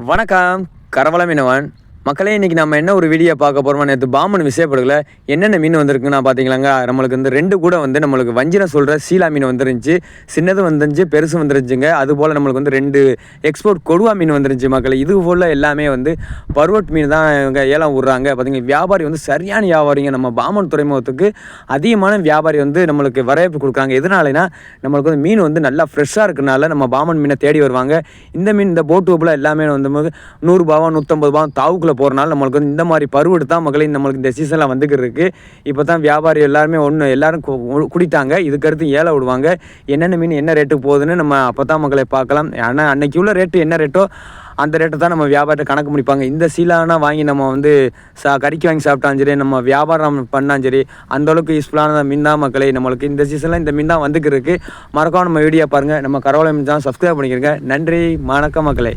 வணக்கம், கரவல மீனவன் மக்களே. இன்றைக்கி நம்ம என்ன ஒரு வீடியோ பார்க்க போகிறோம். நேற்று பாம்பன் விஷயப்படுகல என்னென்ன மீன் வந்திருக்குன்னா பார்த்தீங்களாங்க, நம்மளுக்கு வந்து 2 கூட வந்து நம்மளுக்கு வஞ்சிரம் சொல்கிற சீலா மீன் வந்துருந்துச்சு. சின்னது வந்துருந்துச்சு, பெருசு வந்துருந்துச்சுங்க. அதுபோல் நம்மளுக்கு வந்து 2 எக்ஸ்போர்ட் கொடுவா மீன் வந்துருந்துச்சு மக்களே. இது போல் எல்லாமே வந்து பருவட் மீன் தான் இவங்க ஏலம் விட்றாங்க. பார்த்தீங்கன்னா வியாபாரி வந்து சரியான வியாபாரிங்க. நம்ம பாம்பன் துறைமுகத்துக்கு அதிகமான வியாபாரி வந்து நம்மளுக்கு வரவேற்பு கொடுக்குறாங்க. எதனாலனா நம்மளுக்கு வந்து மீன் வந்து நல்லா ஃப்ரெஷ்ஷாக இருக்கிறனால நம்ம பாம்பன் மீனை தேடி வருவாங்க. இந்த மீன் இந்த போட்டு ஊப்பில் எல்லாமே வந்து 100 ரூபாவா 150 ரூபா தாவுக்குள்ள போகிறனால நம்மளுக்கு வந்து இந்த மாதிரி பருவெடு தான் மக்களே நம்மளுக்கு இந்த சீசனில் வந்துக்கிட்டு இருக்குது. இப்போ தான் வியாபாரி எல்லாருமே எல்லோரும் குடித்தாங்க. இதுக்கடுத்து ஏல விடுவாங்க. என்னென்ன மீன் என்ன ரேட்டுக்கு போகுதுன்னு நம்ம அப்போ தான் மக்களை பார்க்கலாம். ஆனால் அன்றைக்கி உள்ள ரேட்டு என்ன ரேட்டோ அந்த ரேட்டை தான் நம்ம வியாபாரத்தை கணக்கு முடிப்பாங்க. இந்த சீலானா வாங்கி நம்ம வந்து கறிக்கு வாங்கி சாப்பிட்டாலும் சரி, நம்ம வியாபாரம் பண்ணாலும் சரி, அந்தளவுக்கு யூஸ்ஃபுல்லான மீன் தான் மக்களே. நம்மளுக்கு இந்த சீசனில் இந்த மீன் தான் வந்துக்கிட்டு இருக்குது. மறக்காம நம்ம வீடியோ பாருங்கள். நம்ம கரவலை மீன் தான் சப்ஸ்கிரைப் பண்ணிக்கிறேங்க. நன்றி, வணக்கம் மக்களே.